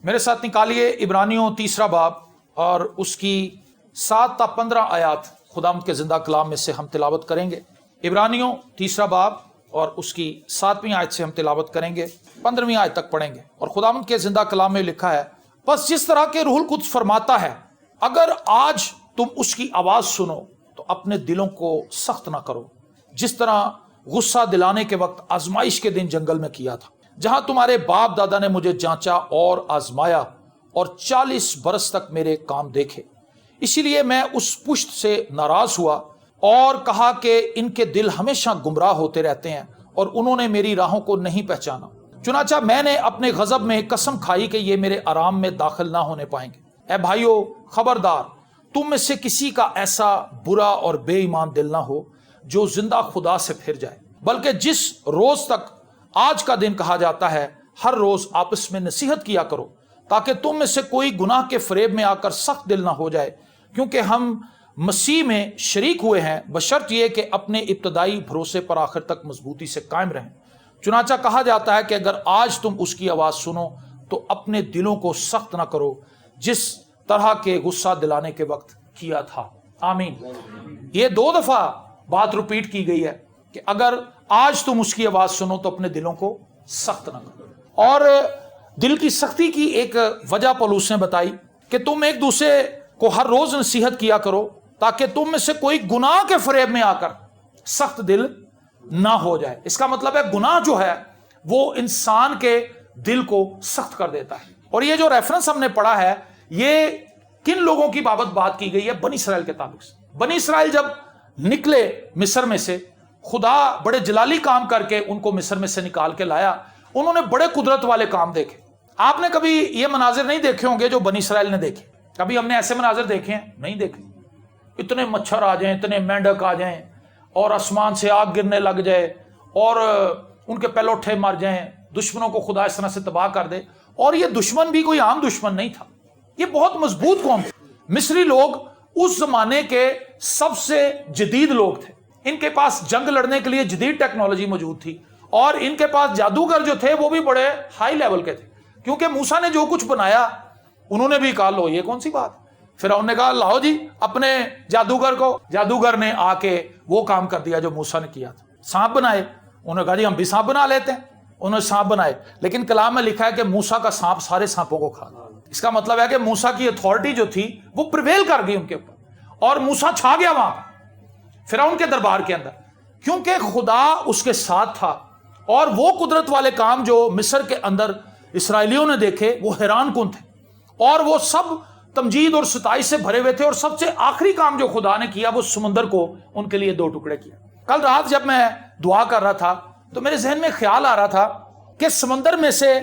میرے ساتھ نکالیے عبرانیوں 3 باب اور اس کی 7 تا 15 آیات خداوند کے زندہ کلام میں سے ہم تلاوت کریں گے۔ عبرانیوں 3 باب اور اس کی 7ویں آیت سے ہم تلاوت کریں گے، 15ویں آیت تک پڑھیں گے۔ اور خداوند کے زندہ کلام میں لکھا ہے، بس جس طرح کہ روح القدس فرماتا ہے، اگر آج تم اس کی آواز سنو تو اپنے دلوں کو سخت نہ کرو، جس طرح غصہ دلانے کے وقت آزمائش کے دن جنگل میں کیا تھا، جہاں تمہارے باپ دادا نے مجھے جانچا اور آزمایا اور 40 برس تک میرے کام دیکھے۔ اسی لیے میں اس پشت سے ناراض ہوا اور کہا کہ ان کے دل ہمیشہ گمراہ ہوتے رہتے ہیں اور انہوں نے میری راہوں کو نہیں پہچانا۔ چنانچہ میں نے اپنے غضب میں قسم کھائی کہ یہ میرے آرام میں داخل نہ ہونے پائیں گے۔ اے بھائیو، خبردار، تم میں سے کسی کا ایسا برا اور بے ایمان دل نہ ہو جو زندہ خدا سے پھر جائے، بلکہ جس روز تک آج کا دن کہا جاتا ہے، ہر روز آپس میں نصیحت کیا کرو، تاکہ تم میں سے کوئی گناہ کے فریب میں آ کر سخت دل نہ ہو جائے، کیونکہ ہم مسیح میں شریک ہوئے ہیں، بشرط یہ کہ اپنے ابتدائی بھروسے پر آخر تک مضبوطی سے قائم رہیں۔ چنانچہ کہا جاتا ہے کہ اگر آج تم اس کی آواز سنو تو اپنے دلوں کو سخت نہ کرو، جس طرح کے غصہ دلانے کے وقت کیا تھا۔ آمین۔ یہ 2 دفعہ بات ریپیٹ کی گئی ہے کہ اگر آج تم اس کی آواز سنو تو اپنے دلوں کو سخت نہ کرو۔ اور دل کی سختی کی ایک وجہ پولس نے بتائی کہ تم ایک دوسرے کو ہر روز نصیحت کیا کرو، تاکہ تم میں سے کوئی گناہ کے فریب میں آ کر سخت دل نہ ہو جائے۔ اس کا مطلب ہے گناہ جو ہے وہ انسان کے دل کو سخت کر دیتا ہے۔ اور یہ جو ریفرنس ہم نے پڑھا ہے، یہ کن لوگوں کی بابت بات کی گئی ہے؟ بنی اسرائیل کے تعلق سے۔ بنی اسرائیل جب نکلے مصر میں سے، خدا بڑے جلالی کام کر کے ان کو مصر میں سے نکال کے لایا۔ انہوں نے بڑے قدرت والے کام دیکھے۔ آپ نے کبھی یہ مناظر نہیں دیکھے ہوں گے جو بنی اسرائیل نے دیکھے۔ کبھی ہم نے ایسے مناظر دیکھے ہیں؟ نہیں دیکھے۔ اتنے مچھر آ جائیں، اتنے مینڈک آ جائیں اور آسمان سے آگ گرنے لگ جائے اور ان کے پلوٹھے مر جائیں، دشمنوں کو خدا اس طرح سے تباہ کر دے۔ اور یہ دشمن بھی کوئی عام دشمن نہیں تھا، یہ بہت مضبوط قوم تھی۔ مصری لوگ اس زمانے کے سب سے جدید لوگ تھے، ان کے پاس جنگ لڑنے کے لیے جدید ٹیکنالوجی موجود تھی، اور ان کے پاس جادوگر جو تھے وہ بھی بڑے ہائی لیول کے تھے، کیونکہ موسیٰ نے جو کچھ بنایا انہوں نے بھی کہا لو یہ کون سی بات۔ فرعون نے کہا لاؤ جی اپنے جادوگر کو۔ جادوگر نے آ کے وہ کام کر دیا جو موسیٰ نے کیا تھا، سانپ بنائے۔ انہوں نے کہا جی ہم بھی سانپ بنا لیتے ہیں۔ انہوں نے سانپ بنائے، لیکن کلام میں لکھا ہے کہ موسیٰ کا سانپ سارے سانپوں کو کھا گیا۔ اس کا مطلب ہے کہ موسیٰ کی اتھارٹی جو تھی وہ پریویل کر گئی ان کے اوپر، اور موسیٰ چھا گیا وہاں فرعون کے دربار کے اندر، کیونکہ خدا اس کے ساتھ تھا۔ اور وہ قدرت والے کام جو مصر کے اندر اسرائیلیوں نے دیکھے وہ حیران کن تھے، اور وہ سب تمجید اور ستائش سے بھرے ہوئے تھے۔ اور سب سے آخری کام جو خدا نے کیا وہ سمندر کو ان کے لیے 2 ٹکڑے کیا۔ کل رات جب میں دعا کر رہا تھا تو میرے ذہن میں خیال آ رہا تھا کہ سمندر میں سے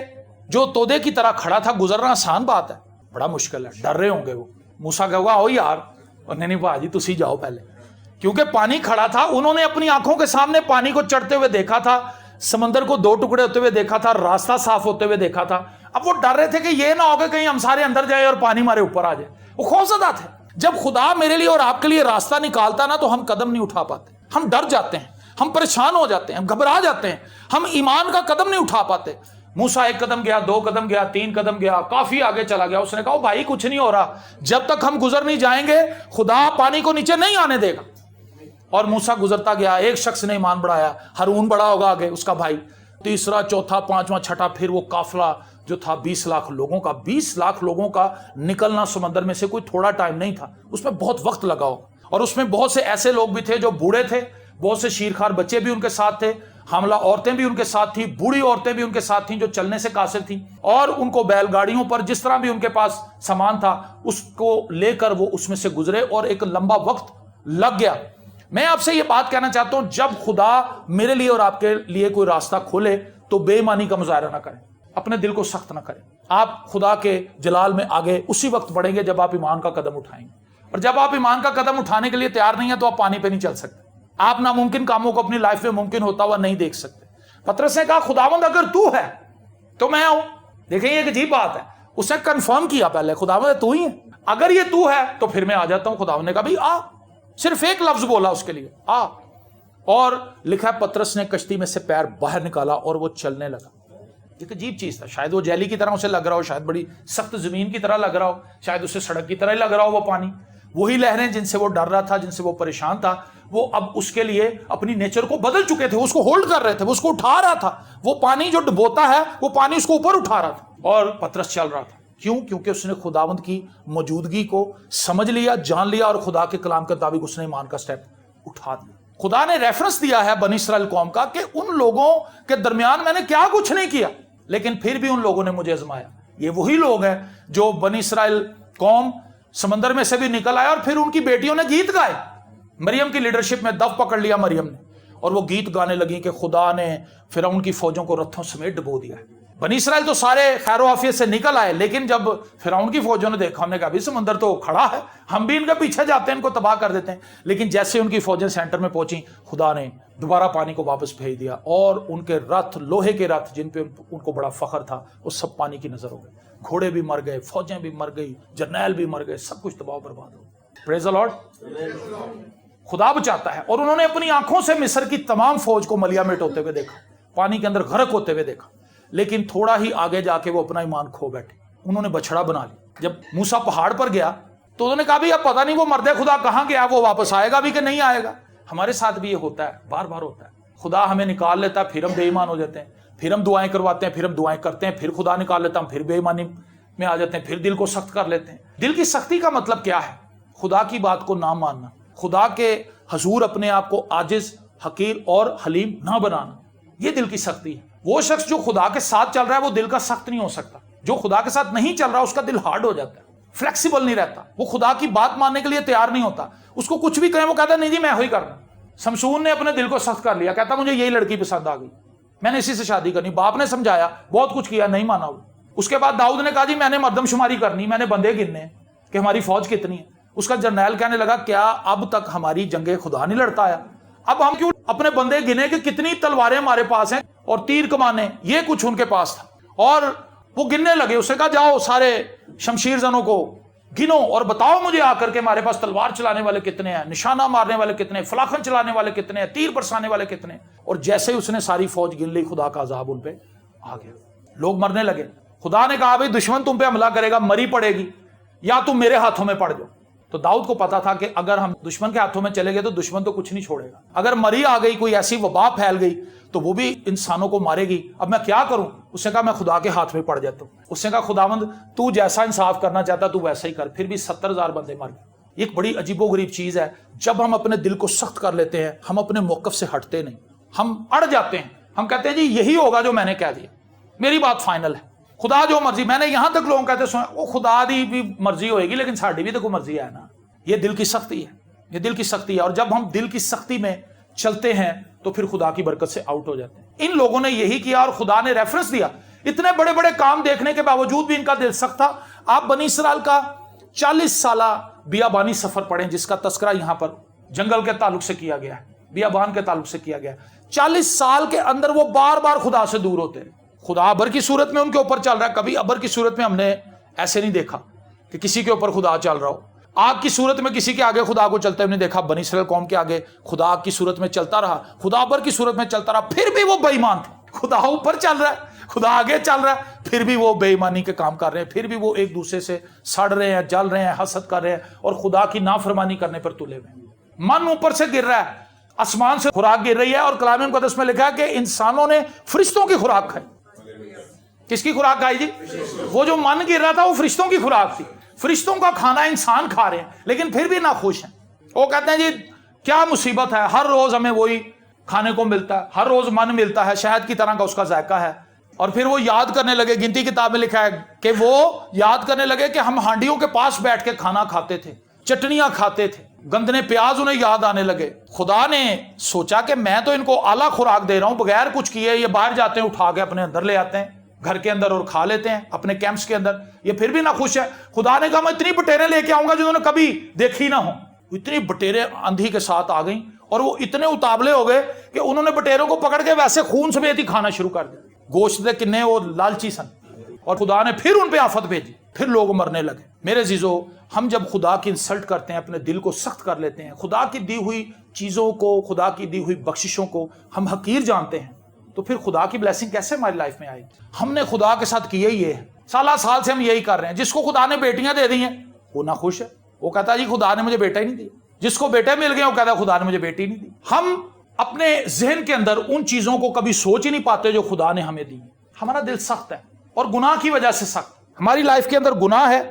جو تودے کی طرح کھڑا تھا گزرنا آسان بات ہے، بڑا مشکل ہے، ڈر رہے ہوں گے وہ۔ موسیٰ کہے گا آؤ یار، اور نہیں بھاجی تسی جاؤ پہلے، کیونکہ پانی کھڑا تھا۔ انہوں نے اپنی آنکھوں کے سامنے پانی کو چڑھتے ہوئے دیکھا تھا، سمندر کو 2 ٹکڑے ہوتے ہوئے دیکھا تھا، راستہ صاف ہوتے ہوئے دیکھا تھا۔ اب وہ ڈر رہے تھے کہ یہ نہ ہو کہ کہیں ہم سارے اندر جائیں اور پانی ہمارے اوپر آ جائے، وہ خوفزدہ تھے۔ جب خدا میرے لیے اور آپ کے لیے راستہ نکالتا نا تو ہم قدم نہیں اٹھا پاتے، ہم ڈر جاتے ہیں، ہم پریشان ہو جاتے ہیں، ہم گھبرا جاتے ہیں، ہم ایمان کا قدم نہیں اٹھا پاتے۔ موسیٰ 1 قدم گیا، 2 قدم گیا، 3 قدم گیا، کافی آگے چلا گیا۔ اس نے کہا بھائی کچھ نہیں ہو رہا، جب تک ہم گزر نہیں جائیں گے خدا پانی کو نیچے نہیں آنے دے گا۔ اور موسیٰ گزرتا گیا، ایک شخص نے ایمان بڑھایا، ہارون بڑا ہوگا آگے اس کا بھائی، تیسرا، چوتھا، 5واں، 6واں، پھر وہ قافلہ جو تھا 20 لاکھ لوگوں کا، 20 لاکھ لوگوں کا نکلنا سمندر میں سے کوئی تھوڑا ٹائم نہیں تھا، اس میں بہت وقت لگا ہو۔ اور اس میں بہت سے ایسے لوگ بھی تھے جو بوڑھے تھے، بہت سے شیرخوار بچے بھی ان کے ساتھ تھے، حاملہ عورتیں بھی ان کے ساتھ تھیں، بوڑھی عورتیں بھی ان کے ساتھ تھیں جو چلنے سے قاصر تھیں، اور ان کو بیل گاڑیوں پر جس طرح بھی ان کے پاس سامان تھا اس کو لے کر وہ اس میں سے گزرے، اور ایک لمبا وقت لگ گیا۔ میں آپ سے یہ بات کہنا چاہتا ہوں، جب خدا میرے لیے اور آپ کے لیے کوئی راستہ کھولے تو بے ایمانی کا مظاہرہ نہ کریں، اپنے دل کو سخت نہ کریں۔ آپ خدا کے جلال میں آگے اسی وقت بڑھیں گے جب آپ ایمان کا قدم اٹھائیں گے، اور جب آپ ایمان کا قدم اٹھانے کے لیے تیار نہیں ہیں تو آپ پانی پہ نہیں چل سکتے۔ آپ ناممکن کاموں کو اپنی لائف میں ممکن ہوتا ہوا نہیں دیکھ سکتے۔ پطرس نے کہا خداوند اگر تو ہے تو میں آؤں۔ دیکھیں یہ ایک عجیب بات ہے، اس نے کنفرم کیا پہلے، خداوند تو ہی ہے، اگر یہ تو ہے تو پھر میں آ جاتا ہوں۔ خداوند نے کہا بھائی آ، صرف ایک لفظ بولا اس کے لیے، آ۔ اور لکھا ہے پطرس نے کشتی میں سے پیر باہر نکالا اور وہ چلنے لگا۔ ایک عجیب چیز تھا. شاید وہ جیلی کی طرح اسے لگ رہا ہو, شاید بڑی سخت زمین کی طرح لگ رہا ہو, شاید اسے سڑک کی طرح ہی لگ رہا ہو وہ پانی. وہی لہریں جن سے وہ ڈر رہا تھا, جن سے وہ پریشان تھا, وہ اب اس کے لیے اپنی نیچر کو بدل چکے تھے. اس کو ہولڈ کر رہے تھے, وہ اس کو اٹھا رہا تھا. وہ پانی جو ڈبوتا ہے وہ پانی اس کو اوپر اٹھا رہا تھا. اور پطرس چل رہا تھا. کیوں؟ کیونکہ اس نے خداوند کی موجودگی کو سمجھ لیا, جان لیا, اور خدا کے کلام کے مطابق اس نے ایمان کا سٹیپ اٹھا دیا. خدا نے ریفرنس دیا ہے بنی اسرائیل قوم کا کہ ان لوگوں کے درمیان میں نے کیا کچھ نہیں کیا, لیکن پھر بھی ان لوگوں نے مجھے آزمایا. یہ وہی لوگ ہیں جو بنی اسرائیل قوم سمندر میں سے بھی نکل آئے, اور پھر ان کی بیٹیوں نے گیت گائے. مریم کی لیڈرشپ میں دف پکڑ لیا مریم نے, اور وہ گیت گانے لگی کہ خدا نے فرعون کی فوجوں کو رتھوں سمیت ڈبو دیا ہے. بنی اسرائیل تو سارے خیر و عافیت سے نکل آئے, لیکن جب فرعون کی فوجوں نے دیکھا, ہم نے کہا بھی سمندر تو کھڑا ہے, ہم بھی ان کے پیچھے جاتے ہیں, ان کو تباہ کر دیتے ہیں. لیکن جیسے ان کی فوجیں سینٹر میں پہنچی, خدا نے دوبارہ پانی کو واپس بھیج دیا, اور ان کے رتھ, لوہے کے رتھ جن پہ ان کو بڑا فخر تھا, وہ سب پانی کی نظر ہو گئے. گھوڑے بھی مر گئے, فوجیں بھی مر گئی, جرنیل بھی مر گئے, سب کچھ تباہ و برباد ہو گیا. پریز دی لارڈ. خدا بچاتا ہے. اور انہوں نے اپنی آنکھوں سے مصر کی تمام فوج کو ملیامٹ ہوتے ہوئے دیکھا, پانی کے اندر غرق ہوتے ہوئے دیکھا, لیکن تھوڑا ہی آگے جا کے وہ اپنا ایمان کھو بیٹھے. انہوں نے بچڑا بنا لی. جب موسیٰ پہاڑ پر گیا تو انہوں نے کہا بھی اب پتہ نہیں وہ مرد خدا کہاں گیا, وہ واپس آئے گا بھی کہ نہیں آئے گا. ہمارے ساتھ بھی یہ ہوتا ہے, بار بار ہوتا ہے. خدا ہمیں نکال لیتا ہے, پھر ہم بے ایمان ہو جاتے ہیں, پھر ہم دعائیں کرواتے ہیں, پھر ہم دعائیں کرتے ہیں, پھر خدا نکال لیتا ہم, پھر بے ایمانی میں آ جاتے ہیں, پھر دل کو سخت کر لیتے ہیں. دل کی سختی کا مطلب کیا ہے؟ خدا کی بات کو نہ ماننا, خدا کے حضور اپنے آپ کو عاجز, حقیر اور حلیم نہ بنانا, یہ دل کی سختی ہے. وہ شخص جو خدا کے ساتھ چل رہا ہے وہ دل کا سخت نہیں ہو سکتا. جو خدا کے ساتھ نہیں چل رہا اس کا دل ہارڈ ہو جاتا ہے, فلیکسیبل نہیں رہتا, وہ خدا کی بات ماننے کے لیے تیار نہیں ہوتا. اس کو کچھ بھی کہیں وہ کہتا ہے نہیں جی میں وہی کرنا. شمشون نے اپنے دل کو سخت کر لیا, کہتا مجھے یہی لڑکی پسند آ گئی, میں نے اسی سے شادی کرنی. باپ نے سمجھایا, بہت کچھ کیا, نہیں مانا وہ. اس کے بعد داؤد نے کہا جی میں نے مردم شماری کرنی, میں نے بندے گننے ہیں کہ ہماری فوج کتنی ہے. اس کا جرنیل کہنے لگا کیا اب تک ہماری جنگیں خدا نہیں لڑتا ہے؟ اب ہم کیوں اپنے بندے گنے کہ کتنی تلواریں ہمارے پاس ہیں اور تیر کمانے, یہ کچھ ان کے پاس تھا. اور وہ گننے لگے. اس نے کہا جاؤ سارے شمشیر زنوں کو گنو اور بتاؤ مجھے آ کر کے ہمارے پاس تلوار چلانے والے کتنے ہیں, نشانہ مارنے والے کتنے ہیں, فلاخن چلانے والے کتنے ہیں, تیر برسانے والے کتنے ہیں. اور جیسے ہی اس نے ساری فوج گن لی, خدا کا عذاب ان پہ آ گیا, لوگ مرنے لگے. خدا نے کہا بھائی دشمن تم پہ حملہ کرے گا, مری پڑے گی, یا تم میرے ہاتھوں میں پڑ جاؤ. تو داؤد کو پتا تھا کہ اگر ہم دشمن کے ہاتھوں میں چلے گئے تو دشمن تو کچھ نہیں چھوڑے گا. اگر مری آ گئی, کوئی ایسی وبا پھیل گئی تو وہ بھی انسانوں کو مارے گی. اب میں کیا کروں؟ اس نے کہا میں خدا کے ہاتھ میں پڑ جاتا ہوں. اس نے کہا خداوند تو جیسا انصاف کرنا چاہتا تو ویسا ہی کر. پھر بھی 70,000 بندے مر گئے. یہ ایک بڑی عجیب و غریب چیز ہے. جب ہم اپنے دل کو سخت کر لیتے ہیں, ہم اپنے موقف سے ہٹتے نہیں, ہم اڑ جاتے ہیں. ہم کہتے ہیں جی یہی ہوگا جو میں نے کہہ دیا, میری بات فائنل ہے, خدا جو مرضی. میں نے یہاں تک لوگ کہتے سنا وہ خدا دی بھی مرضی ہوئے گی, لیکن ساڈی بھی تو کوئی مرضی ہے نا. یہ دل کی سختی ہے, یہ دل کی سختی ہے. اور جب ہم دل کی سختی میں چلتے ہیں تو پھر خدا کی برکت سے آؤٹ ہو جاتے ہیں. ان لوگوں نے یہی کیا اور خدا نے ریفرنس دیا. اتنے بڑے بڑے کام دیکھنے کے باوجود بھی ان کا دل سخت تھا. آپ بنی اسرائیل کا 40 سالہ بیابانی سفر پڑھیں جس کا تذکرہ یہاں پر جنگل کے تعلق سے کیا گیا ہے, بیابان کے تعلق سے کیا گیا ہے. 40 سال کے اندر وہ بار بار خدا سے دور ہوتے ہیں. خدا ابر کی صورت میں ان کے اوپر چل رہا ہے. کبھی ابر کی صورت میں ہم نے ایسے نہیں دیکھا کہ کسی کے اوپر خدا چل رہا ہو. آگ کی صورت میں کسی کے آگے خدا کو چلتے ہوئے نہیں دیکھا. بنی اسرائیل قوم کے آگے خدا آگ کی صورت میں چلتا رہا, خدا ابر کی صورت میں چلتا رہا, پھر بھی وہ بے ایمان تھے. خدا اوپر چل رہا ہے, خدا آگے چل رہا ہے, پھر بھی وہ بے ایمانی کے کام کر رہے ہیں, پھر بھی وہ ایک دوسرے سے سڑ رہے ہیں, جل رہے ہیں, حسد کر رہے ہیں اور خدا کی نافرمانی کرنے پر تلے ہوئے ہیں. من اوپر سے گر رہا ہے, آسمان سے خوراک گر رہی ہے. اور کلام مقدس میں لکھا ہے کہ انسانوں نے فرشتوں کی خوراک کھائی. کس کی خوراک کھائی جی؟ وہ جو من گر رہا تھا وہ فرشتوں کی خوراک تھی. فرشتوں کا کھانا انسان کھا رہے ہیں لیکن پھر بھی ناخوش ہیں. وہ کہتے ہیں جی کیا مصیبت ہے, ہر روز ہمیں وہی کھانے کو ملتا ہے, ہر روز من ملتا ہے, شہد کی طرح کا اس کا ذائقہ ہے. اور پھر وہ یاد کرنے لگے, گنتی کتاب میں لکھا ہے کہ وہ یاد کرنے لگے کہ ہم ہانڈیوں کے پاس بیٹھ کے کھانا کھاتے تھے, چٹنیاں کھاتے تھے, گندنے پیاز انہیں یاد آنے لگے. خدا نے سوچا کہ میں تو ان کو اعلیٰ خوراک دے رہا ہوں, بغیر کچھ کیے یہ باہر جاتے ہیں, اٹھا کے اپنے اندر لے آتے ہیں گھر کے اندر اور کھا لیتے ہیں اپنے کیمپس کے اندر. یہ پھر بھی نہ خوش ہے. خدا نے کہا میں اتنی بٹیریں لے کے آؤں گا جنہوں نے کبھی دیکھی نہ ہوں. اتنی بٹیریں اندھی کے ساتھ آ گئیں اور وہ اتنے اتابلے ہو گئے کہ انہوں نے بٹیروں کو پکڑ کے ویسے خون سمیت ہی کھانا شروع کر دیا. گوشت دے کنے وہ لالچی سن, اور خدا نے پھر ان پہ آفت بھیجی, پھر لوگ مرنے لگے. میرے عزیزو, ہم جب خدا کی انسلٹ کرتے ہیں, اپنے دل کو سخت کر لیتے ہیں, خدا کی دی ہوئی چیزوں کو, خدا کی دی ہوئی بخششوں کو ہم حقیر جانتے ہیں, تو پھر خدا کی بلیسنگ کیسے ہماری لائف میں آئے گی؟ ہم نے خدا کے ساتھ کیا ہی یہ ہے، سالہ سال سے ہم یہی کر رہے ہیں۔ جس کو خدا نے بیٹیاں دے دی ہیں وہ نہ خوش ہے، وہ کہتا ہے جی خدا نے مجھے بیٹا ہی نہیں دیا۔ جس کو بیٹے مل گئے وہ کہتا ہے خدا نے مجھے بیٹی نہیں دی۔ ہم اپنے ذہن کے اندر ان چیزوں کو کبھی سوچ ہی نہیں پاتے جو خدا نے ہمیں دی۔ ہمارا دل سخت ہے اور گناہ کی وجہ سے سخت، ہماری لائف کے اندر گناہ ہے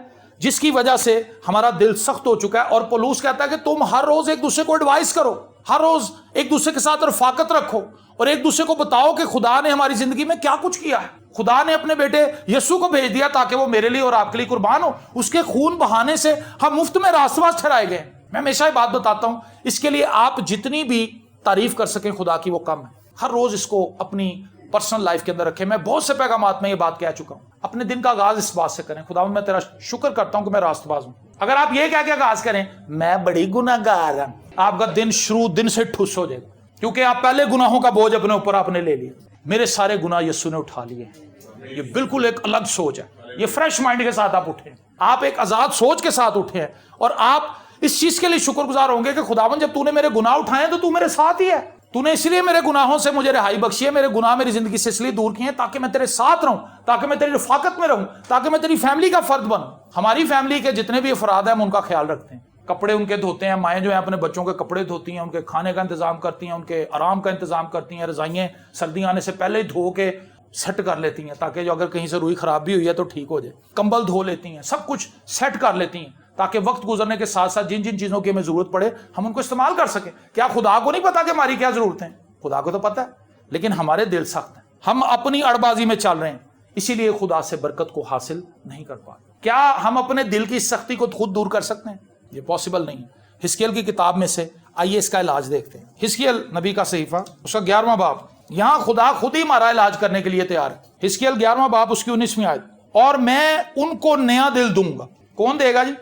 جس کی وجہ سے ہمارا دل سخت ہو چکا ہے۔ اور پولس کہتا ہے کہ تم ہر روز ایک دوسرے کو ایڈوائز کرو، ہر روز ایک دوسرے کے ساتھ رفاقت رکھو اور ایک دوسرے کو بتاؤ کہ خدا نے ہماری زندگی میں کیا کچھ کیا ہے۔ خدا نے اپنے بیٹے یسوع کو بھیج دیا تاکہ وہ میرے لیے اور آپ کے لیے قربان ہو۔ اس کے خون بہانے سے ہم مفت میں راست باز ٹھہرائے گئے۔ میں ہمیشہ یہ بات بتاتا ہوں، اس کے لیے آپ جتنی بھی تعریف کر سکیں خدا کی وہ کم ہے۔ ہر روز اس کو اپنی پرسنل لائف کے اندر رکھیں۔ میں بہت سے پیغامات میں یہ بات کہہ چکا ہوں، اپنے دن کا آغاز اس بات سے کریں، خدا میں تیرا شکر کرتا ہوں کہ میں راست باز ہوں۔ اگر آپ یہ کہہ کے آغاز کریں میں بڑی گناہ گار ہوں، آپ کا دن شروع دن سے ٹھس ہو جائے گا، کیونکہ آپ پہلے گناہوں کا بوجھ اپنے اوپر آپ نے لے لیا۔ میرے سارے گناہ یسوع نے اٹھا لیے ہیں۔ یہ بالکل ایک الگ سوچ ہے، یہ فریش مائنڈ کے ساتھ آپ اٹھے، آپ ایک آزاد سوچ کے ساتھ اٹھے ہیں، اور آپ اس چیز کے لیے شکر گزار ہوں گے کہ خداوند جب تو نے میرے گناہ اٹھائے تو میرے ساتھ ہی ہے، تو نے اس لیے میرے گناہوں سے مجھے رہائی بخشی ہے، میرے گناہ میری زندگی سے اس لیے دور کیے ہیں تاکہ میں تیرے ساتھ رہوں، تاکہ میں تیری رفاقت میں رہوں، تاکہ میں تیری فیملی کا فرد بنوں۔ ہماری فیملی کے جتنے بھی افراد ہیں ہم ان کا خیال رکھتے ہیں، کپڑے ان کے دھوتے ہیں، مائیں جو ہیں اپنے بچوں کے کپڑے دھوتی ہیں، ان کے کھانے کا انتظام کرتی ہیں، ان کے آرام کا انتظام کرتی ہیں، رضائیاں سردی آنے سے پہلے ہی دھو کے سیٹ کر لیتی ہیں تاکہ جو اگر کہیں سے روئی خراب بھی ہوئی ہے تو ٹھیک ہو جائے، کمبل دھو لیتی ہیں، سب کچھ سیٹ کر لیتی ہیں تاکہ وقت گزرنے کے ساتھ ساتھ جن جن چیزوں کی ہمیں ضرورت پڑے ہم ان کو استعمال کر سکیں۔ کیا خدا کو نہیں پتا کہ ہماری کیا ضرورتیں ہیں؟ خدا کو تو پتا ہے، لیکن ہمارے دل سخت ہیں، ہم اپنی اڑبازی میں چل رہے ہیں، اسی لیے خدا سے برکت کو حاصل نہیں کر پا۔ کیا ہم اپنے دل کی سختی کو خود دور کر سکتے ہیں؟ یہ پاسبل نہیں ہے۔ حزقیل کی کتاب میں سے آئیے اس کا علاج دیکھتے ہیں۔ حزقیل نبی کا صحیفہ اس کا 11واں باب، یہاں خدا خود ہی ہمارا علاج کرنے کے لیے تیار ہے۔ حزقیل 11واں باب اس کی 19ویں آیت، اور میں ان کو نیا دل دوں گا۔ کون دے گا جی؟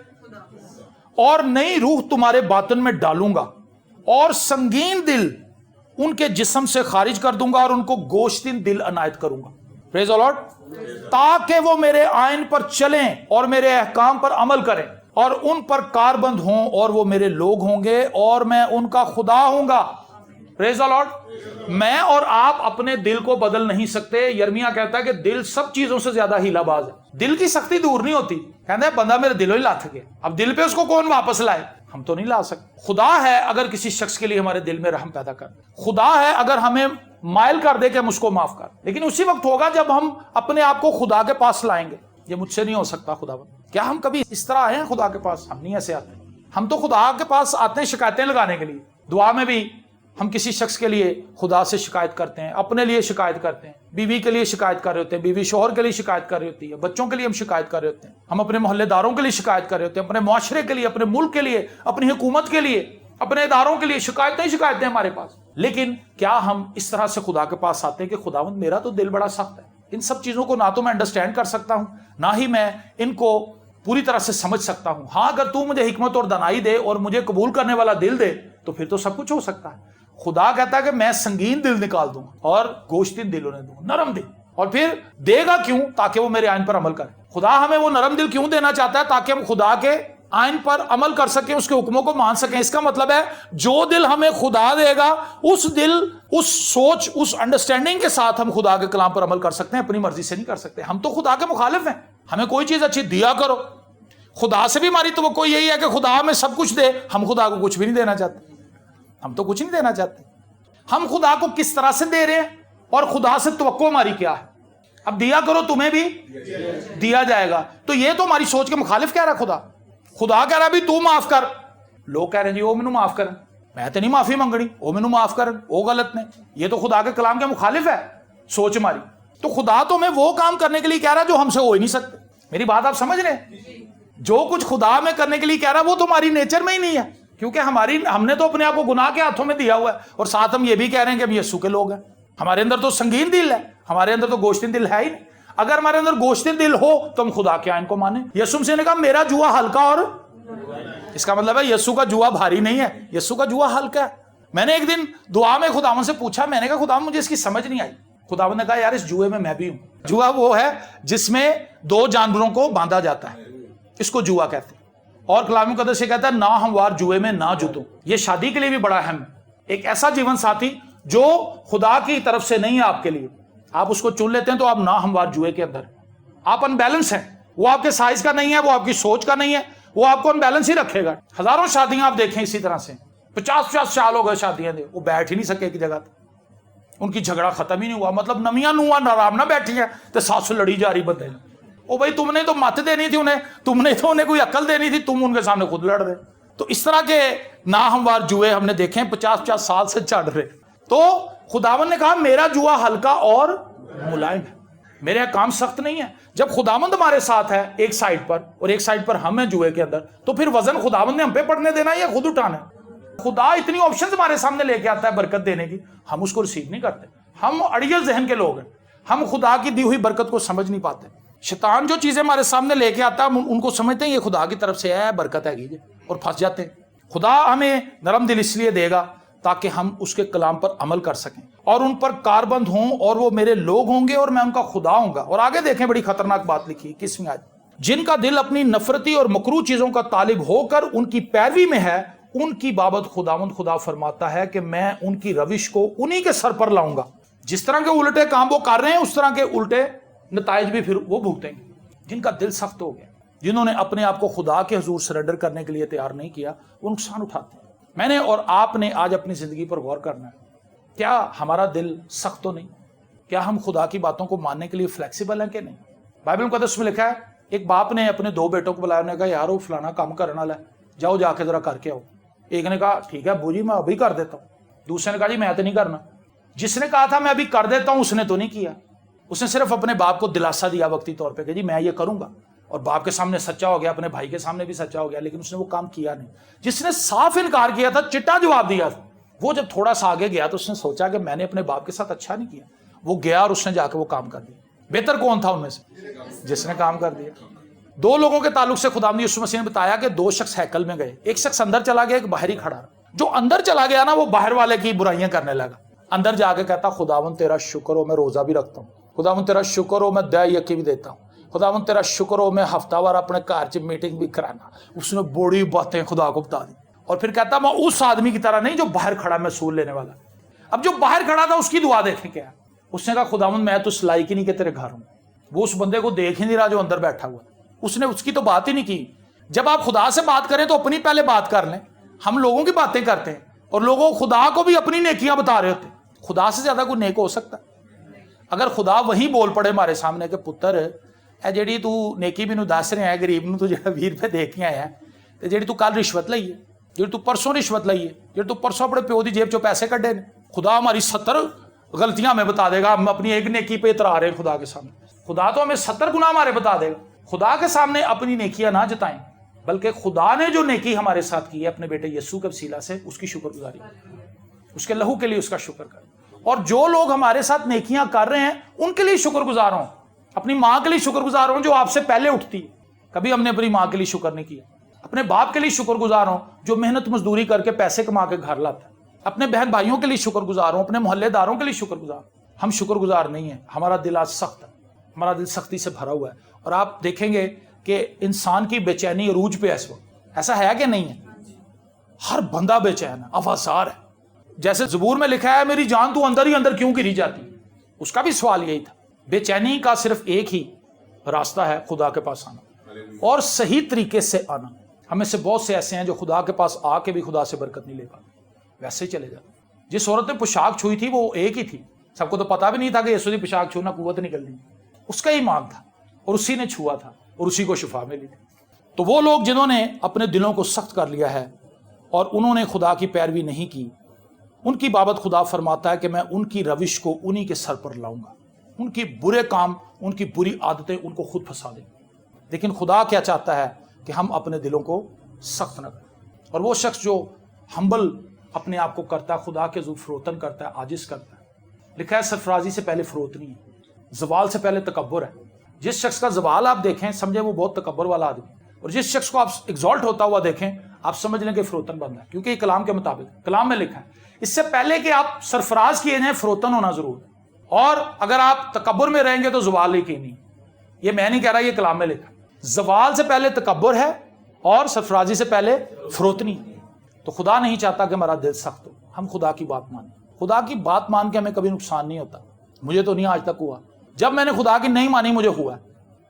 اور نئی روح تمہارے باطن میں ڈالوں گا، اور سنگین دل ان کے جسم سے خارج کر دوں گا، اور ان کو گوشتین دل عنایت کروں گا۔ پریز دی لارڈ، تاکہ وہ میرے آئین پر چلیں اور میرے احکام پر عمل کریں، اور ان پر کاربند ہوں، اور وہ میرے لوگ ہوں گے اور میں ان کا خدا ہوں گا۔ پریز دی لارڈ۔ میں اور آپ اپنے دل کو بدل نہیں سکتے۔ یرمیا کہتا ہے کہ دل سب چیزوں سے زیادہ ہیلا باز ہے، دل کی سختی دور نہیں ہوتی۔ کہتا ہے بندہ میرے دل ہی لا تھکے، اب دل پہ اس کو کون واپس لائے؟ ہم تو نہیں لا سکتے۔ خدا ہے اگر کسی شخص کے لیے ہمارے دل میں رحم پیدا کر، خدا ہے اگر ہمیں مائل کر دے کہ ہم اس کو معاف کر، لیکن اسی وقت ہوگا جب ہم اپنے آپ کو خدا کے پاس لائیں گے۔ یہ مجھ سے نہیں ہو سکتا خدا۔ کیا ہم کبھی اس طرح آئے ہیں خدا کے پاس؟ ہم نہیں ایسے آتے۔ ہم تو خدا کے پاس آتے ہیں شکایتیں لگانے کے لیے۔ دعا میں بھی ہم کسی شخص کے لیے خدا سے شکایت کرتے ہیں، اپنے لیے شکایت کرتے ہیں، بیوی کے لیے شکایت کر رہے ہوتے ہیں، بیوی شوہر کے لیے شکایت کر رہی ہوتی ہے، بچوں کے لیے ہم شکایت کر رہے ہوتے ہیں، ہم اپنے محلے داروں کے لیے شکایت کر رہے ہوتے ہیں، اپنے معاشرے کے لیے، اپنے ملک کے لیے، اپنی حکومت کے لیے، اپنے اداروں کے لیے شکایتیں ہمارے پاس۔ لیکن کیا ہم اس طرح سے خدا کے پاس آتے ہیں کہ خداوند میرا تو دل بڑا سخت ہے، ان سب چیزوں کو نہ تو میں انڈرسٹینڈ کر سکتا ہوں، نہ ہی میں ان کو پوری طرح سے سمجھ سکتا ہوں، ہاں اگر تو مجھے حکمت اور دانائی دے اور مجھے قبول کرنے والا دل دے تو پھر تو سب کچھ ہو سکتا ہے۔ خدا کہتا ہے کہ میں سنگین دل نکال دوں اور گوشتین دل انہیں دوں، نرم دل۔ اور پھر دے گا کیوں؟ تاکہ وہ میرے آئین پر عمل کرے۔ خدا ہمیں وہ نرم دل کیوں دینا چاہتا ہے؟ تاکہ ہم خدا کے آئین پر عمل کر سکیں، اس کے حکموں کو مان سکیں۔ اس کا مطلب ہے جو دل ہمیں خدا دے گا اس دل، اس سوچ، اس انڈرسٹینڈنگ کے ساتھ ہم خدا کے کلام پر عمل کر سکتے ہیں، اپنی مرضی سے نہیں کر سکتے۔ ہم تو خدا کے مخالف ہیں، ہمیں کوئی چیز اچھی دیا کرو۔ خدا سے بھی ہماری توقع یہی ہے کہ خدا ہمیں سب کچھ دے، ہم خدا کو کچھ بھی نہیں دینا چاہتے، ہم تو کچھ نہیں دینا چاہتے۔ ہم خدا کو کس طرح سے دے رہے ہیں اور خدا سے توقع ہماری کیا ہے؟ اب دیا کرو تمہیں بھی دیا جائے گا، تو یہ تو ہماری سوچ کے مخالف کہہ رہا ہے۔ خدا کہہ رہا بھی تو معاف کر، لوگ کہہ رہے ہیں جی وہ مینوں معاف کرن، میں تو نہیں معافی منگنی، وہ مینوں معاف کرن، وہ غلط نے۔ یہ تو خدا کے کلام کے مخالف ہے سوچ ہماری۔ تو خدا تو ہمیں وہ کام کرنے کے لیے کہہ رہا ہے جو ہم سے ہو ہی نہیں سکتے۔ میری بات آپ سمجھ رہے ہیں؟ جو کچھ خدا میں کرنے کے لیے کہہ رہا ہے وہ تو ہماری نیچر میں ہی نہیں ہے، کیونکہ ہم نے تو اپنے آپ کو گناہ کے ہاتھوں میں دیا ہوا ہے، اور ساتھ ہم یہ بھی کہہ رہے ہیں کہ ہم یسوع کے لوگ ہیں۔ ہمارے اندر تو سنگین دل ہے، ہمارے اندر تو گوشتین دل ہے ہی نہیں۔ اگر ہمارے اندر گوشتین دل ہو تو ہم خدا کے آئین کو مانیں۔ یسوع مسیح نے کہا میرا جوا ہلکا، اور اس کا مطلب ہے یسوع کا جوا بھاری نہیں ہے، یسوع کا جوا ہلکا ہے۔ میں نے ایک دن دعا میں خداوند سے پوچھا، میں نے کہا خداوند مجھے اس کی سمجھ نہیں آئی۔ خداوند نے کہا یار اس جوئے میں بھی ہوں۔ جوا وہ ہے جس میں دو جانوروں کو باندھا جاتا ہے، اس کو جوا کہتے ہیں، اور کلام مقدس یہ کہتا ہے نہ ہموار جوئے میں نہ جتو۔ یہ شادی کے لیے بھی بڑا اہم ہے، ایک ایسا جیون ساتھی جو خدا کی طرف سے نہیں ہے آپ کے لیے، آپ اس کو چن لیتے ہیں تو آپ ناہموار جوئے کے اندر، آپ ان بیلنس ہیں، وہ آپ کے سائز کا نہیں ہے، وہ آپ کی سوچ کا نہیں ہے، وہ آپ کو ان بیلنس ہی رکھے گا۔ ہزاروں شادیاں آپ دیکھیں اسی طرح سے، 50 سال ہو گئے شادیاں دے، وہ بیٹھ ہی نہیں سکے ایک جگہ تھا، ان کی جھگڑا ختم ہی نہیں ہوا، مطلب نمیاں نواں آرام نہ بیٹھی ہیں تو ساتھ لڑی جا رہی بندے، او بھائی تم نے تو مت دینی تھی انہیں، تم نے تو انہیں کوئی عقل دینی تھی، تم ان کے سامنے خود لڑ رہے۔ تو اس طرح کے ناہموار جوئے ہم نے دیکھے 50 سال سے چڑھ رہے۔ تو خداوند نے کہا میرا جوا ہلکا اور ملائم ہے، میرے احکام سخت نہیں ہے۔ جب خداوند ہمارے ساتھ ہے ایک سائڈ پر اور ایک سائڈ پر ہم ہیں جوئے کے اندر، تو پھر وزن خداوند نے ہم پہ پڑنے دینا ہے یا خود اٹھانا ہے؟ خدا اتنی آپشنز ہمارے سامنے لے کے آتا ہے برکت دینے کی، ہم اس کو ریسیو نہیں کرتے، ہم اڑیل ذہن کے لوگ ہیں، ہم خدا کی دی ہوئی برکت کو سمجھ نہیں پاتے۔ شیطان جو چیزیں ہمارے سامنے لے کے آتا ہے ہم ان کو سمجھتے ہیں یہ خدا کی طرف سے ہے، برکت ہے گی، اور پھنس جاتے ہیں۔ خدا ہمیں نرم دل اس لیے دے گا تاکہ ہم اس کے کلام پر عمل کر سکیں اور ان پر کاربند ہوں، اور وہ میرے لوگ ہوں گے اور میں ان کا خدا ہوں گا۔ اور آگے دیکھیں بڑی خطرناک بات لکھی 21ویں آیت، جن کا دل اپنی نفرتی اور مکروہ چیزوں کا طالب ہو کر ان کی پیروی میں ہے، ان کی بابت خداوند خدا فرماتا ہے کہ میں ان کی روش کو انہی کے سر پر لاؤں گا۔ جس طرح کے الٹے کام وہ کر رہے ہیں اس طرح کے الٹے نتائج بھی پھر وہ بھگتیں گے۔ جن کا دل سخت ہو گیا، جنہوں نے اپنے آپ کو خدا کے حضور سرنڈر کرنے کے لیے تیار نہیں کیا، وہ نقصان اٹھاتے ہیں۔ میں نے اور آپ نے آج اپنی زندگی پر غور کرنا ہے، کیا ہمارا دل سخت تو نہیں؟ کیا ہم خدا کی باتوں کو ماننے کے لیے فلیکسیبل ہیں کہ نہیں؟ بائبل مقدس میں لکھا ہے ایک باپ نے اپنے 2 بیٹوں کو بلایا، نے کہا یار وہ فلانا کام کرنے والا ہے، جاؤ جا کے ذرا کر کے آؤ۔ ایک نے کہا ٹھیک ہے ابو جی میں ابھی کر دیتا ہوں، دوسرے نے کہا جی میں تو نہیں کرنا۔ جس نے کہا تھا میں ابھی کر دیتا ہوں اس نے تو نہیں کیا، اس نے صرف اپنے باپ کو دلاسا دیا وقتی طور پہ کہ جی میں یہ کروں گا، اور باپ کے سامنے سچا ہو گیا، اپنے بھائی کے سامنے بھی سچا ہو گیا، لیکن اس نے وہ کام کیا نہیں۔ جس نے صاف انکار کیا تھا، چٹا جواب دیا تھا، وہ جب تھوڑا سا آگے گیا تو اس نے سوچا کہ میں نے اپنے باپ کے ساتھ اچھا نہیں کیا، وہ گیا اور اس نے جا کے وہ کام کر دیا۔ بہتر کون تھا ان میں سے؟ جس نے کام کر دیا۔ 2 لوگوں کے تعلق سے خدا یسوع مسیح نے بتایا کہ 2 شخص ہیکل میں گئے، ایک شخص اندر چلا گیا، ایک باہر ہی کھڑا رہا۔ جو اندر چلا گیا نا وہ باہر والے کی برائیاں کرنے لگا، اندر جا کے کہتا خداوند تیرا شکر ہو میں روزہ بھی رکھتا ہوں، خداوند تیرا شکر ہو میں دیا یقین بھی دیتا ہوں، خداوند تیرا شکر ہو میں ہفتہ وار اپنے گھر چ میٹنگ بھی کرانا۔ اس نے بڑی باتیں خدا کو بتا دی، اور پھر کہتا میں اس آدمی کی طرح نہیں جو باہر کھڑا محصول لینے والا۔ اب جو باہر کھڑا تھا اس کی دعا دیکھیں کیا، اس نے کہا خداوند میں تو اس لائق ہی نہیں کہ تیرے گھر ہوں۔ وہ اس بندے کو دیکھ ہی نہیں رہا جو اندر بیٹھا ہوا، اس نے اس کی تو بات ہی نہیں کی۔ جب آپ خدا سے بات کریں تو اپنی پہلے بات کر لیں۔ ہم لوگوں کی باتیں کرتے ہیں اور لوگوں خدا کو بھی اپنی نیکیاں بتا رہے ہوتے ہیں۔ خدا سے زیادہ کوئی نیک ہو سکتا؟ اگر خدا وہی بول پڑے ہمارے سامنے کہ پتر اے جیڑی تو نیکی مینوں دس رہا ہے، غریب نوں تو جڑا 20 روپے دے کے آیا ہے، تے جیڑی تو کل رشوت لئی ہے، جیڑی تو پرسوں رشوت لئی ہے، جیڑی تو پرسوں اپنے پیو دی جیب چوں پیسے کڈے نے، خدا ہماری 70 غلطیاں ہمیں بتا دے گا۔ ہم اپنی ایک نیکی پہ اترا رہے ہیں خدا کے سامنے، خدا تو ہمیں 70 گناہ ہمارے بتا دے گا۔ خدا کے سامنے اپنی نیکیاں نہ جتائیں، بلکہ خدا نے جو نیکی ہمارے ساتھ کی ہے اپنے بیٹے یسوع کے وسیلہ سے، اس کی شکر گزاری کریں، اس کے لہو کے لیے اس کا شکر کریں۔ اور جو لوگ ہمارے ساتھ نیکیاں کر رہے ہیں ان کے لیے شکر گزار ہوں۔ اپنی ماں کے لیے شکر گزار ہوں جو آپ سے پہلے اٹھتی ہے، کبھی ہم نے اپنی ماں کے لیے شکر نہیں کیا۔ اپنے باپ کے لیے شکر گزار ہوں جو محنت مزدوری کر کے پیسے کما کے گھر لاتا ہے۔ اپنے بہن بھائیوں کے لیے شکر گزار ہوں، اپنے محلے داروں کے لیے شکر گزار ہوں۔ ہم شکر گزار نہیں ہیں، ہمارا دل آج سخت ہے، ہمارا دل سختی سے بھرا ہوا ہے۔ اور آپ دیکھیں گے کہ انسان کی بے چینی عروج پہ ہے اس وقت، ایسا ہے کہ نہیں ہے؟ ہر بندہ بے چین ہے، افسار ہے۔ جیسے زبور میں لکھا ہے میری جان تو اندر ہی اندر کیوں گری جاتی، اس کا بھی سوال یہی تھا۔ بے چینی کا صرف ایک ہی راستہ ہے، خدا کے پاس آنا اور صحیح طریقے سے آنا۔ ہمیں سے بہت سے ایسے ہیں جو خدا کے پاس آ کے بھی خدا سے برکت نہیں لے پاتے، ویسے ہی چلے جاتے۔ جس عورت نے پوشاک چھوئی تھی وہ ایک ہی تھی، سب کو تو پتا بھی نہیں تھا کہ یسوع کی پوشاک چھونا قوت نکلنی، اس کا ایمان تھا اور اسی نے چھوا تھا اور اسی کو شفا ملی تھی۔ تو وہ لوگ جنہوں نے اپنے دلوں کو سخت کر لیا ہے اور انہوں نے خدا کی پیروی نہیں کی، ان کی بابت خدا فرماتا ہے کہ میں ان کی روش کو انہی کے سر پر لاؤں گا۔ ان کی برے کام، ان کی بری عادتیں ان کو خود پھنسا دیں گے۔ لیکن خدا کیا چاہتا ہے کہ ہم اپنے دلوں کو سخت نہ کریں۔ اور وہ شخص جو ہمبل اپنے آپ کو کرتا ہے، خدا کے حضور فروتن کرتا ہے، عاجز کرتا ہے۔ لکھا ہے سرفرازی سے پہلے فروتنی ہے، زوال سے پہلے تکبر ہے۔ جس شخص کا زوال آپ دیکھیں سمجھیں وہ بہت تکبر والا آدمی ہے، اور جس شخص کو آپ ایگزالٹ ہوتا ہوا دیکھیں آپ سمجھ لیں کہ فروتن بندہ ہے، کیونکہ یہ کلام کے مطابق، کلام میں لکھا ہے اس سے پہلے کہ آپ سرفراز کیے جائیں فروتن ہونا ضرور ہے۔ اور اگر آپ تکبر میں رہیں گے تو زوال ہی کی نہیں، یہ میں نہیں کہہ رہا، یہ کلام میں لکھا ہے۔ زوال سے پہلے تکبر ہے اور سرفرازی سے پہلے فروتنی۔ تو خدا نہیں چاہتا کہ ہمارا دل سخت ہو، ہم خدا کی بات مانیں، خدا کی بات مان کے ہمیں کبھی نقصان نہیں ہوتا. مجھے تو نہیں آج تک ہوا. جب میں نے خدا کی نہیں مانی مجھے ہوا ہے,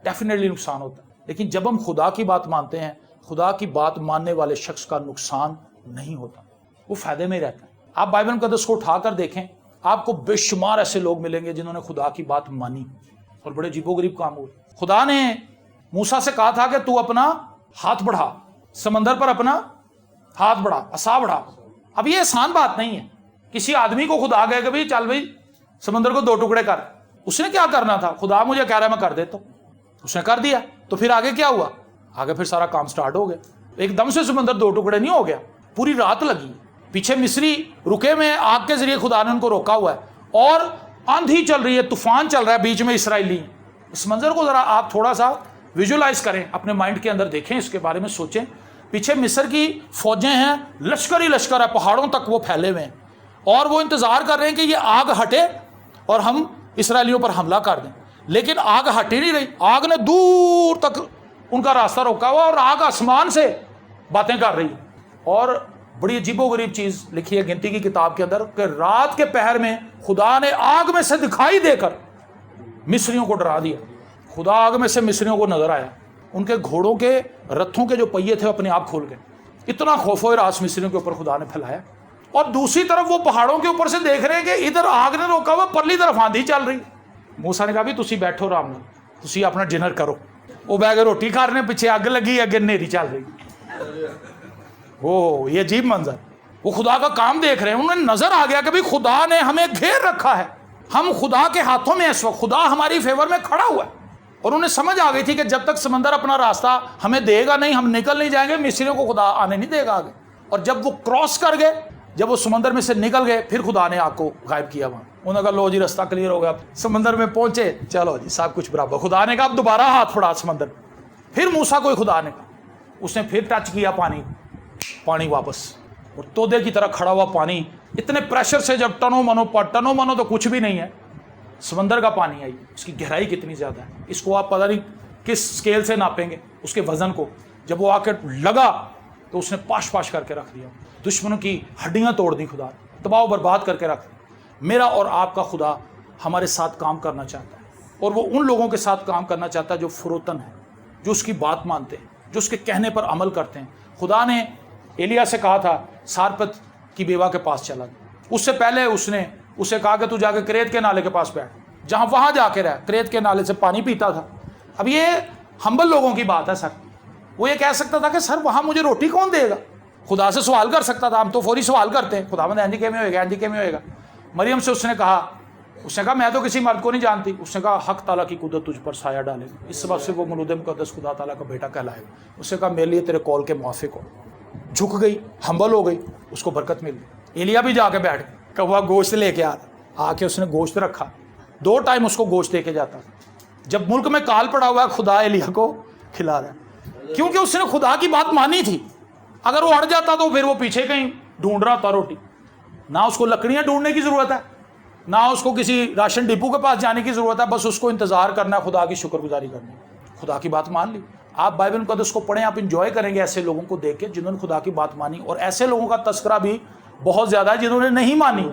ڈیفینیٹلی نقصان ہوتا ہے. لیکن جب ہم خدا کی بات مانتے ہیں, خدا کی بات ماننے والے شخص کا نقصان نہیں ہوتا, وہ فائدے میں رہتا ہے. آپ بائبل مقدس کو اٹھا کر دیکھیں, آپ کو بے شمار ایسے لوگ ملیں گے جنہوں نے خدا کی بات مانی اور بڑے عجیب و غریب کام ہوئے. خدا نے موسیٰ سے کہا تھا کہ تو اپنا ہاتھ بڑھا, سمندر پر اپنا ہاتھ بڑھا, عصا بڑھا. اب یہ آسان بات نہیں ہے. کسی آدمی کو خدا کہے کہ بھائی چل بھائی سمندر کو 2 ٹکڑے کر, اس نے کیا کرنا تھا؟ خدا مجھے کہہ رہا ہے میں کر دیتا ہوں, اس نے کر دیا. تو پھر آگے کیا ہوا؟ آگے پھر سارا کام سٹارٹ ہو گیا. ایک دم سے سمندر 2 ٹکڑے نہیں ہو گیا, پوری رات لگی. پیچھے مصری رکے میں آگ کے ذریعے خدا نے ان کو روکا ہوا ہے, اور آندھی چل رہی ہے, طوفان چل رہا ہے, بیچ میں اسرائیلی ہیں. اس منظر کو ذرا آپ تھوڑا سا ویژولائز کریں, اپنے مائنڈ کے اندر دیکھیں, اس کے بارے میں سوچیں. پیچھے مصر کی فوجیں ہیں, لشکر ہی لشکر ہے, پہاڑوں تک وہ پھیلے ہوئے ہیں, اور وہ انتظار کر رہے ہیں کہ یہ آگ ہٹے اور ہم اسرائیلیوں پر حملہ کر دیں. لیکن آگ ہٹ ہی نہیں رہی. آگ نے دور تک ان کا راستہ روکا ہوا, اور آگ آسمان سے باتیں کر رہی ہے. اور بڑی عجیب و غریب چیز لکھی ہے گنتی کی کتاب کے اندر کہ رات کے پہر میں خدا نے آگ میں سے دکھائی دے کر مصریوں کو ڈرا دیا. خدا آگ میں سے مصریوں کو نظر آیا, ان کے گھوڑوں کے رتھوں کے جو پہیے تھے اپنے آپ کھول گئے. اتنا خوف و ہراس مصریوں کے اوپر خدا نے پھیلایا. اور دوسری طرف وہ پہاڑوں کے اوپر سے دیکھ رہے ہیں کہ ادھر آگ نے روکا ہوا, پرلی طرف آندھی چل رہی. موسیٰ نے کہا بھی تسی بیٹھو آرام نال, تسی اپنا ڈنر کرو. وہ بہ کے روٹی کھا رہے ہیں, پیچھے اگ لگی, اگے نیری چل رہی. وہ یہ عجیب منظر. وہ خدا کا کام دیکھ رہے ہیں, انہیں نظر آ گیا کہ بھی خدا نے ہمیں گھیر رکھا ہے, ہم خدا کے ہاتھوں میں اس وقت, خدا ہماری فیور میں کھڑا ہوا ہے. اور انہیں سمجھ آ گئی تھی کہ جب تک سمندر اپنا راستہ ہمیں دے گا نہیں, ہم نکل نہیں جائیں گے, مصریوں کو خدا آنے نہیں دے گا آگے. اور جب وہ کراس کر گئے, جب وہ سمندر میں سے نکل گئے, پھر خدا نے آگ کو غائب کیا وہاں. انہوں نے کہا لو جی راستہ کلیئر ہو گیا, سمندر میں پہنچے, چلو جی سب کچھ برابر. خدا نے کہا اب دوبارہ ہاتھ پھڑا سمندر. پھر موسیٰ کو خدا نے کہا, اس نے پھر ٹچ کیا پانی واپس, اور تودے کی طرح کھڑا ہوا پانی اتنے پریشر سے, جب ٹنوں منو تو کچھ بھی نہیں ہے, سمندر کا پانی آئی. اس کی گہرائی کتنی زیادہ ہے, اس کو آپ پتہ نہیں کس اسکیل سے ناپیں گے اس کے وزن کو. جب وہ آ کے لگا تو اس نے پاش کر کے رکھ دیا, دشمنوں کی ہڈیاں توڑ دی, خدا تباہ و برباد کر کے رکھ دی. میرا اور آپ کا خدا ہمارے ساتھ کام کرنا چاہتا ہے, اور وہ ان لوگوں کے ساتھ کام کرنا چاہتا ہے جو فروتن ہیں, جو اس کی بات مانتے ہیں, جو اس کے کہنے پر عمل کرتے ہیں. خدا نے ایلیا سے کہا تھا سارپت کی بیوہ کے پاس چلا گیا, اس سے پہلے اس نے اسے کہا کہ تو جا کے کریت کے نالے کے پاس بیٹھ, جہاں وہاں جا کے رہ, کریت کے نالے سے پانی پیتا تھا. اب یہ ہمبل لوگوں کی بات ہے سر. وہ یہ کہہ سکتا تھا کہ سر وہاں مجھے روٹی کون دے گا, خدا سے سوال کر سکتا تھا. ہم تو فوری سوال کرتے ہیں, خدا مند کے میں ہوئے گا, کے میں ہوئے گا. مریم سے اس نے کہا میں تو کسی مرد کو نہیں جانتی. اس نے کہا حق تعالیٰ کی قدرت تجھ پر سایہ ڈالے گا, اس سبب سے وہ مولود مقدس خدا تعالیٰ کا بیٹا کہلائے گا. اس نے کہا میرے لیے تیرے کال کے موافق ہو. جھک گئی, ہمبل ہو گئی, اس کو برکت مل گئی. ایلیا بھی جا کے بیٹھ گیا, کوا گوشت لے کے آ کے اس نے گوشت رکھا. 2 ٹائم اس کو گوشت دے کے جاتا تھا. جب ملک میں کال پڑا ہوا ہے, خدا ایلیا کو کھلا رہا ہے, کیونکہ اس نے خدا کی بات مانی تھی. اگر وہ اڑ جاتا تو پھر وہ پیچھے کہیں ڈھونڈ رہا تھا روٹی. نہ اس کو لکڑیاں ڈھونڈنے کی ضرورت ہے, نہ اس کو کسی راشن ڈپو کے پاس جانے کی ضرورت ہے, بس اس کو انتظار کرنا ہے, خدا کی شکر گزاری کرنی ہے. خدا کی بات مان لی. آپ بائبل مقدس کو پڑھیں, آپ انجوائے کریں گے ایسے لوگوں کو دیکھ کے جنہوں نے خدا کی بات مانی. اور ایسے لوگوں کا تذکرہ بھی بہت زیادہ ہے جنہوں نے نہیں مانی,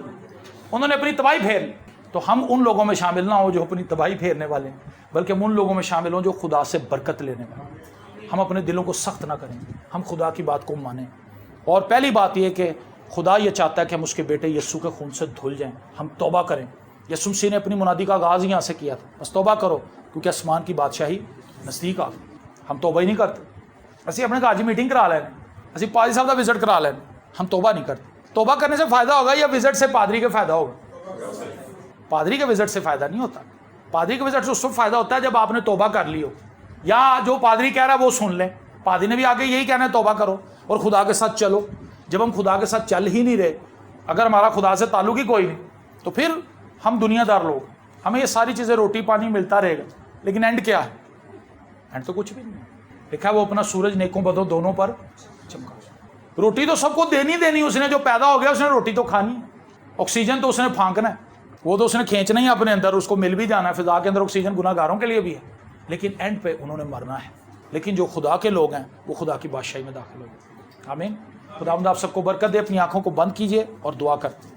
انہوں نے اپنی تباہی پھیر لی. تو ہم ان لوگوں میں شامل نہ ہوں جو اپنی تباہی پھیرنے والے ہیں, بلکہ ہم ان لوگوں میں شامل ہوں جو خدا سے برکت لینے والے. ہم اپنے دلوں کو سخت نہ کریں, ہم خدا کی بات کو مانیں. اور پہلی بات یہ کہ خدا یہ چاہتا ہے کہ ہم اس کے بیٹے یسوع کے خون سے دھل جائیں, ہم توبہ کریں. یسوع مسیح نے اپنی منادی کا آغاز یہاں سے کیا تھا, بس توبہ کرو کیونکہ آسمان کی بادشاہی نزدیک آ گئی. ہم توبہ ہی نہیں کرتے. اسی اپنے کاجی میٹنگ کرا لینا, اسی پادری صاحب کا وزٹ کرا لینا, ہم توبہ نہیں کرتے. توبہ کرنے سے فائدہ ہوگا یا وزٹ سے پادری کے فائدہ ہوگا؟ پادری کے وزٹ سے فائدہ نہیں ہوتا. پادری کے وزٹ سے اس وقت فائدہ ہوتا ہے جب آپ نے توبہ کر لی ہو, یا جو پادری کہہ رہا ہے وہ سن لیں. پادری نے بھی آگے یہی کہنا ہے توبہ کرو اور خدا کے ساتھ چلو. جب ہم خدا کے ساتھ چل ہی نہیں رہے, اگر ہمارا خدا سے تعلق ہی کوئی نہیں, تو پھر ہم دنیا دار لوگ, ہمیں یہ ساری چیزیں روٹی پانی ملتا رہے گا, لیکن اینڈ کیا ہے؟ اینڈ تو کچھ بھی نہیں. دیکھا وہ اپنا سورج نیکوں بدوں دونوں پر چمکا. روٹی تو سب کو دینی, اس نے جو پیدا ہو گیا اس نے روٹی تو کھانی ہے. آکسیجن تو اس نے پھانکنا ہے, وہ تو اس نے کھینچنا ہی اپنے اندر, اس کو مل بھی جانا ہے. فضا کے اندر آکسیجن گناہ گاروں کے لیے بھی ہے, لیکن اینڈ پہ انہوں نے مرنا ہے. لیکن جو خدا کے لوگ ہیں وہ خدا کی بادشاہی میں داخل ہو گئے. آمین. خدا آپ سب کو برکت دے. اپنی آنکھوں کو بند کیجئے اور دعا کرتے ہیں.